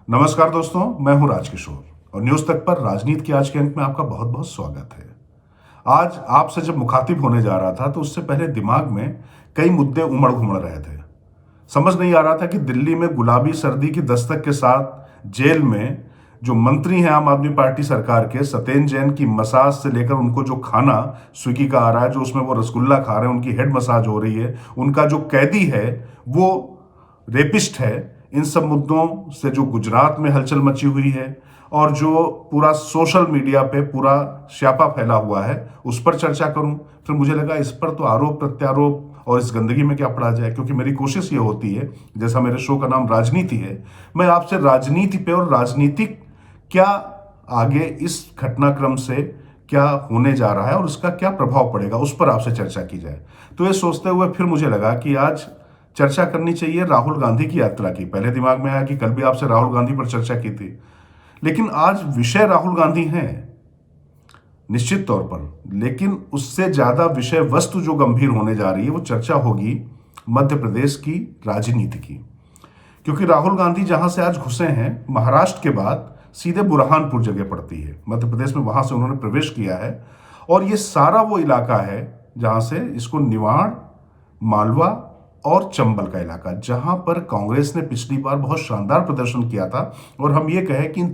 नमस्कार दोस्तों, मैं हूं राजकिशोर और न्यूज तक पर राजनीति के आज के अंक में आपका बहुत बहुत स्वागत है। आज आपसे जब मुखातिब होने जा रहा था तो उससे पहले दिमाग में कई मुद्दे उमड़ घुमड़ रहे थे। समझ नहीं आ रहा था कि दिल्ली में गुलाबी सर्दी की दस्तक के साथ जेल में जो मंत्री हैं आम आदमी पार्टी सरकार के, सत्येंद्र जैन की मसाज से लेकर उनको जो खाना स्विगी का आ रहा है, जो उसमें वो रसगुल्ला खा रहे हैं, उनकी हेड मसाज हो रही है, उनका जो कैदी है वो रेपिस्ट है, इन सब मुद्दों से जो गुजरात में हलचल मची हुई है और जो पूरा सोशल मीडिया पे पूरा स्यापा फैला हुआ है, उस पर चर्चा करूं। फिर मुझे लगा इस पर तो आरोप प्रत्यारोप और इस गंदगी में क्या पड़ा जाए, क्योंकि मेरी कोशिश ये होती है, जैसा मेरे शो का नाम राजनीति है, मैं आपसे राजनीति पे और राजनीतिक क्या आगे इस घटनाक्रम से क्या होने जा रहा है और उसका क्या प्रभाव पड़ेगा, उस पर आपसे चर्चा की जाए। तो ये सोचते हुए फिर मुझे लगा कि आज चर्चा करनी चाहिए राहुल गांधी की यात्रा की। पहले दिमाग में आया कि कल भी आपसे राहुल गांधी पर चर्चा की थी, लेकिन आज विषय राहुल गांधी हैं निश्चित तौर पर, लेकिन उससे ज्यादा विषय वस्तु जो गंभीर होने जा रही है वो चर्चा होगी मध्य प्रदेश की राजनीति की। क्योंकि राहुल गांधी जहां से आज घुसे हैं, महाराष्ट्र के बाद सीधे बुरहानपुर जगह पड़ती है मध्य प्रदेश में, वहां से उन्होंने प्रवेश किया है और ये सारा वो इलाका है जहां से इसको निवाड़, मालवा और चंबल का इलाका, जहां पर कांग्रेस ने पिछली बार बहुत शानदार प्रदर्शन किया था। और हम ये कहें कि इन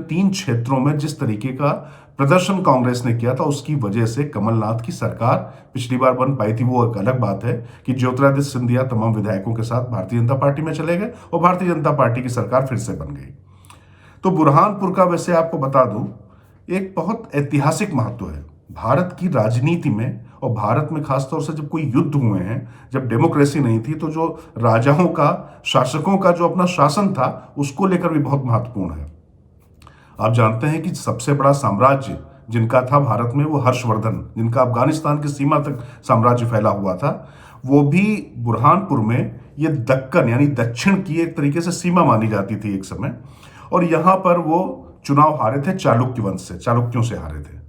तीन क्षेत्रों में जिस तरीके का प्रदर्शन कांग्रेस ने किया था, उसकी वजह से कमलनाथ की सरकार पिछली बार बन पाई थी। वो एक अलग बात है कि ज्योतिरादित्य सिंधिया तमाम विधायकों के साथ भारतीय जनता पार्टी में चले गए और भारतीय जनता पार्टी की सरकार फिर से बन गई। तो बुरहानपुर का वैसे आपको बता दूं एक बहुत ऐतिहासिक महत्व है भारत की राजनीति में, और भारत में खासतौर से जब कोई युद्ध हुए हैं, जब डेमोक्रेसी नहीं थी, तो जो राजाओं का, शासकों का जो अपना शासन था, उसको लेकर भी बहुत महत्वपूर्ण है। आप जानते हैं कि सबसे बड़ा साम्राज्य जिनका था भारत में वो हर्षवर्धन, जिनका अफगानिस्तान की सीमा तक साम्राज्य फैला हुआ था, वो भी बुरहानपुर में ये दक्कन यानी दक्षिण की एक तरीके से सीमा मानी जाती थी एक समय। और यहां पर वो चुनाव हारे थे चालुक्य वंश से, चालुक्यों से हारे थे।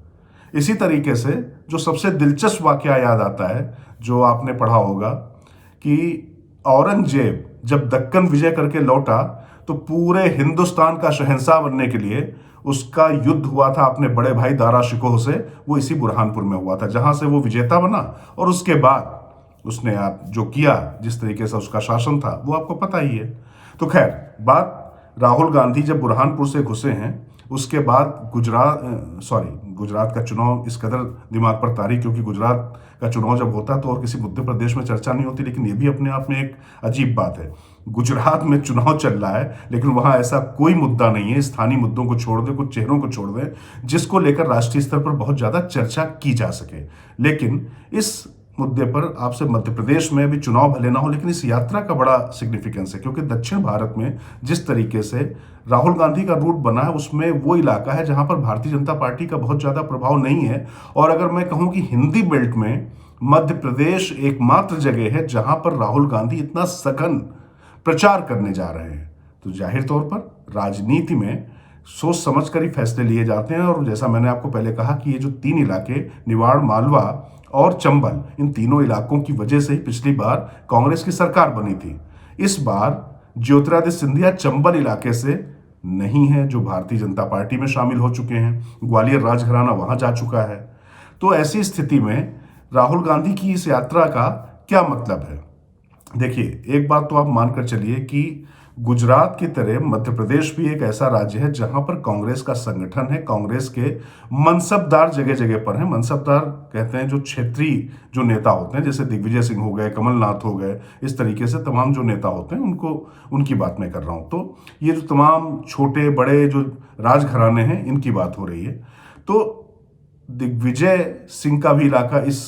इसी तरीके से जो सबसे दिलचस्प वाकया याद आता है, जो आपने पढ़ा होगा, कि औरंगजेब जब दक्कन विजय करके लौटा तो पूरे हिंदुस्तान का शहंशाह बनने के लिए उसका युद्ध हुआ था अपने बड़े भाई दारा शिकोह से। वो इसी बुरहानपुर में हुआ था, जहां से वो विजेता बना और उसके बाद उसने आप जो किया, जिस तरीके से उसका शासन था, वो आपको पता ही है। तो खैर, बात राहुल गांधी जब बुरहानपुर से घुसे हैं, उसके बाद गुजरात का चुनाव इस कदर दिमाग पर तारी, क्योंकि गुजरात का चुनाव जब होता है तो और किसी मुद्दे पर देश में चर्चा नहीं होती, लेकिन ये भी अपने आप में एक अजीब बात है। गुजरात में चुनाव चल रहा है, लेकिन वहां ऐसा कोई मुद्दा नहीं है, स्थानीय मुद्दों को छोड़ दें, कुछ चेहरों को छोड़ दें, जिसको लेकर राष्ट्रीय स्तर पर बहुत ज्यादा चर्चा की जा सके। लेकिन इस मुद्दे पर आपसे, मध्य प्रदेश में भी चुनाव भले ना हो, लेकिन इस यात्रा का बड़ा सिग्निफिकेंस है, क्योंकि दक्षिण भारत में जिस तरीके से राहुल गांधी का रूट बना है, उसमें वो इलाका है जहां पर भारतीय जनता पार्टी का बहुत ज्यादा प्रभाव नहीं है। और अगर मैं कहूं कि हिंदी बेल्ट में मध्य प्रदेश एकमात्र जगह है जहां पर राहुल गांधी इतना सघन प्रचार करने जा रहे हैं, तो जाहिर तौर पर राजनीति में सोच समझ कर ही फैसले लिए जाते हैं। और जैसा मैंने आपको पहले कहा कि ये जो तीन इलाके, निवाड़, मालवा और चंबल, इन तीनों इलाकों की वजह से ही पिछली बार कांग्रेस की सरकार बनी थी। इस बार ज्योतिरादित्य सिंधिया चंबल इलाके से नहीं है, जो भारतीय जनता पार्टी में शामिल हो चुके हैं, ग्वालियर राजघराना वहां जा चुका है। तो ऐसी स्थिति में राहुल गांधी की इस यात्रा का क्या मतलब है? देखिए, एक बात तो आप मानकर चलिए कि गुजरात की तरह मध्य प्रदेश भी एक ऐसा राज्य है जहां पर कांग्रेस का संगठन है, कांग्रेस के मनसबदार जगह जगह पर हैं। मनसबदार कहते हैं जो क्षेत्रीय जो नेता होते हैं, जैसे दिग्विजय सिंह हो गए, कमलनाथ हो गए, इस तरीके से तमाम जो नेता होते हैं, उनको, उनकी बात मैं कर रहा हूं। तो ये जो तमाम छोटे बड़े जो राजघराने हैं, इनकी बात हो रही है। तो दिग्विजय सिंह का भी इलाका इस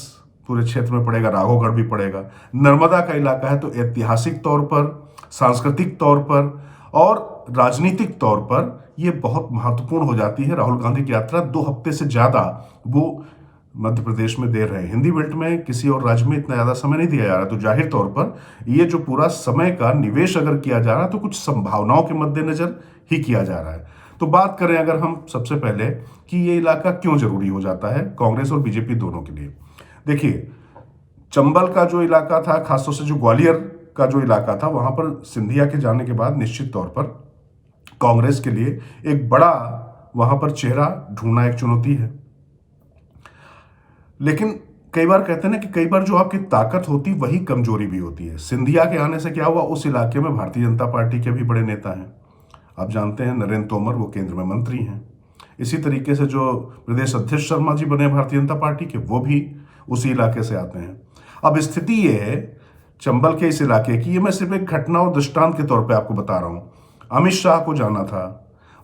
पूरे क्षेत्र में पड़ेगा, राघवगढ़ भी पड़ेगा, नर्मदा का इलाका है। तो ऐतिहासिक तौर पर, सांस्कृतिक तौर पर और राजनीतिक तौर पर यह बहुत महत्वपूर्ण हो जाती है। राहुल गांधी की यात्रा 2 हफ्ते से ज्यादा वो मध्य प्रदेश में दे रहे हैं। हिंदी बेल्ट में किसी और राज्य में इतना ज्यादा समय नहीं दिया जा रहा, तो जाहिर तौर पर ये जो पूरा समय का निवेश अगर किया जा रहा है, तो कुछ संभावनाओं के मद्देनजर ही किया जा रहा है। तो बात करें अगर हम सबसे पहले कि ये इलाका क्यों जरूरी हो जाता है कांग्रेस और बीजेपी दोनों के लिए। देखिए, चंबल का जो इलाका था, खासतौर से जो ग्वालियर का जो इलाका था वहां पर सिंधिया के जाने के बाद निश्चित तौर पर कांग्रेस के लिए एक बड़ा वहां पर चेहरा ढूंढना एक चुनौती है। लेकिन कई बार कहते हैं ना कि कई बार जो आपकी ताकत होती वही कमजोरी भी होती है। सिंधिया के आने से क्या हुआ, उस इलाके में भारतीय जनता पार्टी के भी बड़े नेता हैं। आप जानते हैं नरेंद्र तोमर, वो केंद्र में मंत्री हैं। इसी तरीके से जो प्रदेश अध्यक्ष शर्मा जी बने भारतीय जनता पार्टी के, वो भी उसी इलाके से आते हैं। अब स्थिति ये है चंबल के इस इलाके की, ये मैं सिर्फ एक घटना और दृष्टांत के तौर पे आपको बता रहा हूं। अमित शाह को जाना था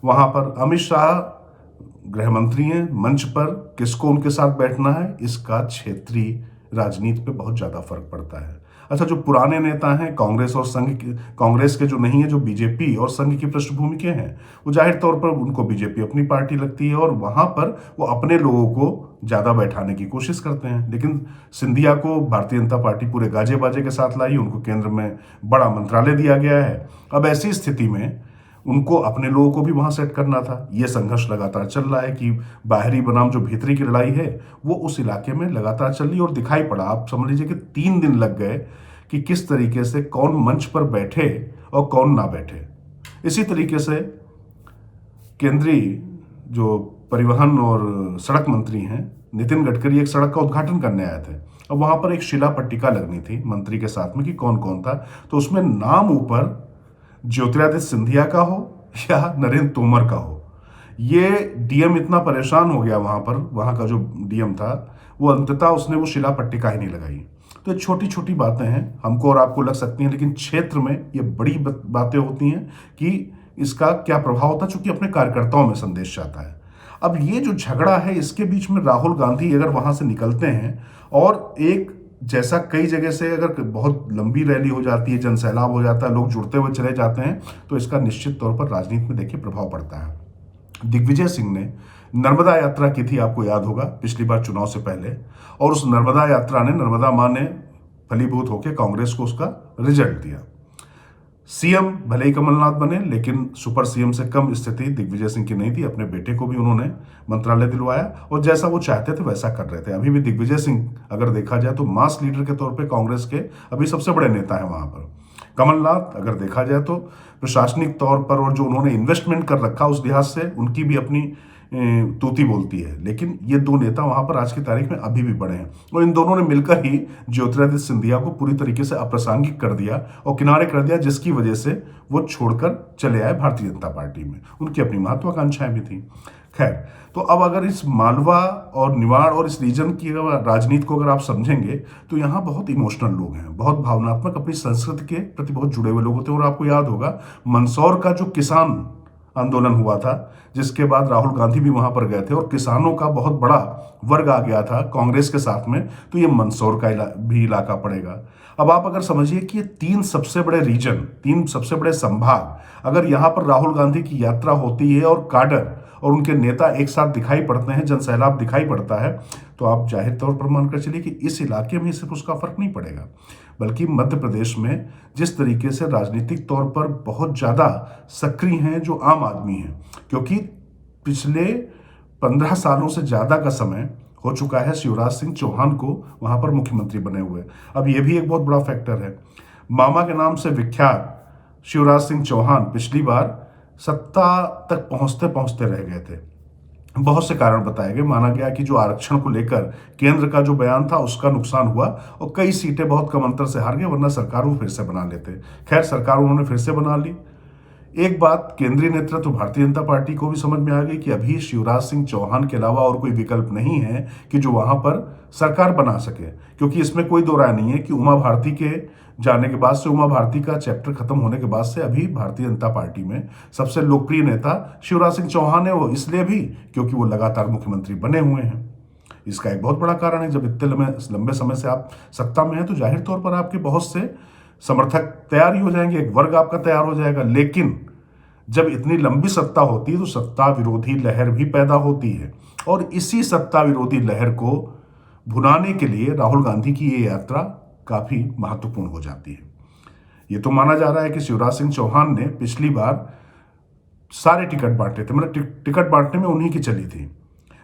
वहां पर, अमित शाह गृह मंत्री हैं, मंच पर किसको उनके साथ बैठना है, इसका क्षेत्रीय राजनीति पे बहुत ज्यादा फर्क पड़ता है। अच्छा, जो पुराने नेता हैं कांग्रेस और संघ के, कांग्रेस के जो नहीं है, जो बीजेपी और संघ की पृष्ठभूमि के हैं, वो जाहिर तौर पर उनको बीजेपी अपनी पार्टी लगती है और वहां पर वो अपने लोगों को ज्यादा बैठाने की कोशिश करते हैं। लेकिन सिंधिया को भारतीय जनता पार्टी पूरे गाजे बाजे के साथ लाई, उनको केंद्र में बड़ा मंत्रालय दिया गया है। अब ऐसी स्थिति में उनको अपने लोगों को भी वहां सेट करना था। यह संघर्ष लगातार चल रहा है कि बाहरी बनाम जो भीतरी की लड़ाई है वो उस इलाके में लगातार चल रही और दिखाई पड़ा। आप समझ लीजिए कि 3 दिन लग गए कि किस तरीके से कौन मंच पर बैठे और कौन ना बैठे। इसी तरीके से केंद्रीय जो परिवहन और सड़क मंत्री हैं नितिन गडकरी एक सड़क का उद्घाटन करने आए थे। अब वहां पर एक शिला पट्टिका लगनी थी मंत्री के साथ में कि कौन कौन था, तो उसमें नाम ऊपर ज्योतिरादित्य सिंधिया का हो या नरेंद्र तोमर का हो। ये डीएम इतना परेशान हो गया वहां पर, वहां का जो डीएम था वो अंततः उसने वो शिला पट्टिका ही नहीं लगाई। तो छोटी छोटी बातें हैं, हमको और आपको लग सकती हैं, लेकिन क्षेत्र में ये बड़ी बातें होती हैं कि इसका क्या प्रभाव होता है, चूंकि अपने कार्यकर्ताओं में संदेश जाता है। अब ये जो झगड़ा है इसके बीच में राहुल गांधी अगर वहां से निकलते हैं और एक जैसा कई जगह से अगर बहुत लंबी रैली हो जाती है, जनसैलाब हो जाता है, लोग जुड़ते हुए चले जाते हैं, तो इसका निश्चित तौर पर राजनीति में देखिए प्रभाव पड़ता है। दिग्विजय सिंह ने नर्मदा यात्रा की थी, आपको याद होगा पिछली बार चुनाव से पहले, और उस नर्मदा यात्रा ने, नर्मदा मां ने फलीभूत होकर कांग्रेस को उसका रिजल्ट दिया। सीएम भले ही कमलनाथ बने, लेकिन सुपर सीएम से कम स्थिति दिग्विजय सिंह की नहीं थी। अपने बेटे को भी उन्होंने मंत्रालय दिलवाया और जैसा वो चाहते थे वैसा कर रहे थे। अभी भी दिग्विजय सिंह अगर देखा जाए तो मास लीडर के तौर पे कांग्रेस के अभी सबसे बड़े नेता हैं वहां पर। कमलनाथ अगर देखा जाए तो प्रशासनिक तौर पर और जो उन्होंने इन्वेस्टमेंट कर रखा उस लिहाज से उनकी भी अपनी तूती बोलती है। लेकिन ये दो नेता वहां पर आज की तारीख में अभी भी बड़े हैं और इन दोनों ने मिलकर ही ज्योतिरादित्य सिंधिया को पूरी तरीके से अप्रासंगिक कर दिया और किनारे कर दिया, जिसकी वजह से वो छोड़कर चले आए भारतीय जनता पार्टी में। उनकी अपनी महत्वाकांक्षाएं भी थी। खैर, तो अब अगर इस मालवा और निवाड़ और इस रीजन की राजनीति को अगर आप समझेंगे तो यहाँ बहुत इमोशनल लोग हैं, बहुत भावनात्मक, अपनी संस्कृति के प्रति बहुत जुड़े हुए लोग होते हैं। और आपको याद होगा मंदसौर का जो किसान आंदोलन हुआ था, जिसके बाद राहुल गांधी भी वहां पर गए थे और किसानों का बहुत बड़ा वर्ग आ गया था कांग्रेस के साथ में, तो ये मंदसौर का भी इलाका पड़ेगा। अब आप अगर समझिए कि ये 3 सबसे बड़े रीजन, 3 सबसे बड़े संभाग, अगर यहां पर राहुल गांधी की यात्रा होती है और काडर और उनके नेता एक साथ दिखाई पड़ते हैं, जनसैलाब दिखाई पड़ता है, तो आप जाहिर तौर पर मानकर चलिए कि इस इलाके में सिर्फ उसका फर्क नहीं पड़ेगा, बल्कि मध्य प्रदेश में जिस तरीके से राजनीतिक तौर पर बहुत ज्यादा सक्रिय हैं जो आम आदमी हैं, क्योंकि पिछले 15 सालों से ज्यादा का समय हो चुका है शिवराज सिंह चौहान को वहां पर मुख्यमंत्री बने हुए। अब यह भी एक बहुत बड़ा फैक्टर है। मामा के नाम से विख्यात शिवराज सिंह चौहान पिछली बार सत्ता तक पहुंचते पहुंचते रह गए थे। बहुत से कारण बताए गए, माना गया कि जो आरक्षण को लेकर केंद्र का जो बयान था उसका नुकसान हुआ और कई सीटें बहुत कम अंतर से हार गए, वरना सरकार वो फिर से बना लेते। खैर, सरकार उन्होंने फिर से बना ली। एक बात केंद्रीय नेतृत्व भारतीय जनता पार्टी को भी समझ में आ गई कि अभी शिवराज सिंह चौहान के अलावा और कोई विकल्प नहीं है कि जो वहां पर सरकार बना सके, क्योंकि इसमें कोई दो राय नहीं है कि उमा भारती के जाने के बाद से, उमा भारती का चैप्टर खत्म होने के बाद से अभी भारतीय जनता पार्टी में सबसे लोकप्रिय नेता शिवराज सिंह चौहान है। वो इसलिए भी क्योंकि वो लगातार मुख्यमंत्री बने हुए हैं। इसका एक बहुत बड़ा कारण है, जब इतने लंबे समय से आप सत्ता में हैं तो जाहिर तौर पर आपके बहुत से समर्थक तैयार ही हो जाएंगे, एक वर्ग आपका तैयार हो जाएगा। लेकिन जब इतनी लंबी सत्ता होती है तो सत्ता विरोधी लहर भी पैदा होती है और इसी सत्ता विरोधी लहर को भुनाने के लिए राहुल गांधी की ये यात्रा काफी महत्वपूर्ण हो जाती है। ये तो माना जा रहा है कि शिवराज सिंह चौहान ने पिछली बार सारे टिकट बांटे थे, मतलब टिकट बांटने में उन्हीं की चली थी,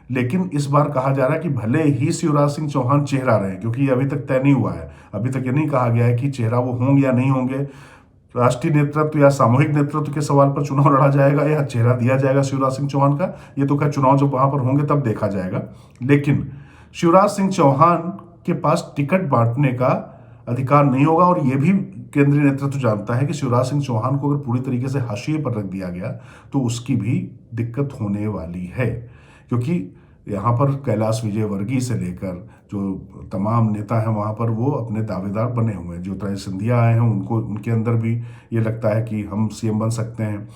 लेकिन इस बार कहा जा रहा है कि भले ही शिवराज सिंह चौहान चेहरा रहे, क्योंकि ये अभी तक तय नहीं हुआ है, अभी तक ये नहीं कहा गया है कि चेहरा वो होंगे या नहीं होंगे, राष्ट्रीय नेतृत्व या सामूहिक नेतृत्व के सवाल पर चुनाव लड़ा जाएगा या चेहरा दिया जाएगा शिवराज सिंह चौहान का, ये तो क्या चुनाव जब वहां पर होंगे तब देखा जाएगा। लेकिन शिवराज सिंह चौहान के पास टिकट बांटने का अधिकार नहीं होगा, और यह भी केंद्रीय नेतृत्व जानता है कि शिवराज सिंह चौहान को अगर पूरी तरीके से हाशिए पर रख दिया गया तो उसकी भी दिक्कत होने वाली है, क्योंकि यहाँ पर कैलाश विजयवर्गीय से लेकर जो तमाम नेता हैं वहाँ पर वो अपने दावेदार बने हुए हैं। ज्योतिरादित्य सिंधिया आए हैं, उनको उनके अंदर भी ये लगता है कि हम सीएम बन सकते हैं।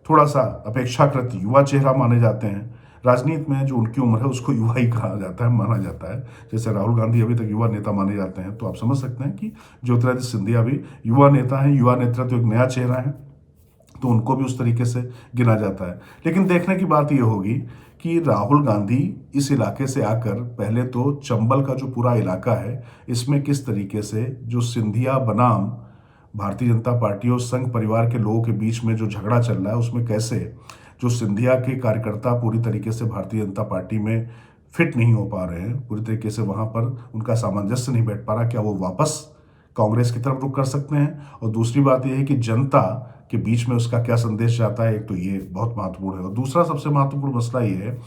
थोड़ा सा अपेक्षाकृत युवा चेहरा माने जाते हैं, राजनीति में जो उनकी उम्र है उसको युवा ही कहा जाता है, माना जाता है। जैसे राहुल गांधी अभी तक युवा नेता माने जाते हैं, तो आप समझ सकते हैं कि ज्योतिरादित्य सिंधिया भी युवा नेता हैं, युवा नेतृत्व एक नया चेहरा है, तो उनको भी उस तरीके से गिना जाता है। लेकिन देखने की बात यह होगी कि राहुल गांधी इस इलाके से आकर पहले तो चंबल का जो पूरा इलाका है इसमें किस तरीके से जो सिंधिया बनाम भारतीय जनता पार्टी और संघ परिवार के लोगों के बीच में जो झगड़ा चल रहा है उसमें कैसे जो सिंधिया के कार्यकर्ता पूरी तरीके से भारतीय जनता पार्टी में फिट नहीं हो पा रहे हैं, पूरी तरीके से वहां पर उनका सामंजस्य नहीं बैठ पा रहा, क्या वो वापस कांग्रेस की तरफ रुख कर सकते हैं। और दूसरी बात यह है कि जनता के बीच में उसका क्या संदेश जाता है, एक तो ये बहुत महत्वपूर्ण है। और दूसरा सबसे महत्वपूर्ण मसला ये है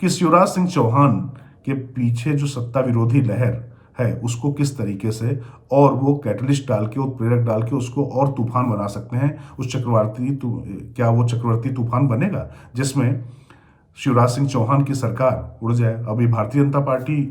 कि शिवराज सिंह चौहान के पीछे जो सत्ता विरोधी लहर है उसको किस तरीके से और वो कैटलिस्ट डाल के, उत्प्रेरक डाल के उसको और तूफान बना सकते हैं। उस क्या वो चक्रवर्ती तूफान बनेगा जिसमें शिवराज सिंह चौहान की सरकार उड़ जाए। अभी भारतीय जनता पार्टी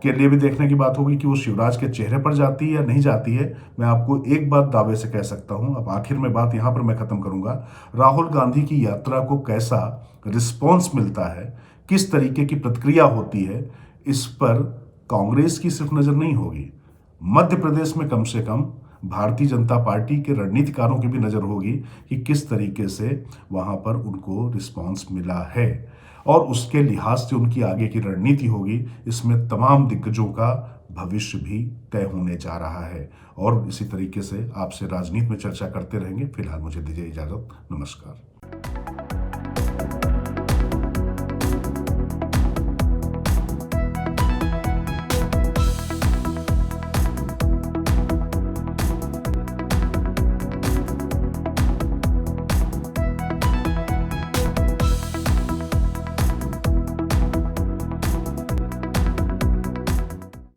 के लिए भी देखने की बात होगी कि वो शिवराज के चेहरे पर जाती है या नहीं जाती है। मैं आपको एक बात दावे से कह सकता हूं, अब आखिर में बात यहां पर मैं खत्म करूंगा, राहुल गांधी की यात्रा को कैसा रिस्पॉन्स मिलता है, किस तरीके की प्रतिक्रिया होती है, इस पर कांग्रेस की सिर्फ नजर नहीं होगी, मध्य प्रदेश में कम से कम भारतीय जनता पार्टी के रणनीतिकारों की भी नजर होगी कि किस तरीके से वहां पर उनको रिस्पॉन्स मिला है, और उसके लिहाज से उनकी आगे की रणनीति होगी। इसमें तमाम दिग्गजों का भविष्य भी तय होने जा रहा है, और इसी तरीके से आपसे राजनीति में चर्चा करते रहेंगे। फिलहाल मुझे दीजिए इजाजत, नमस्कार।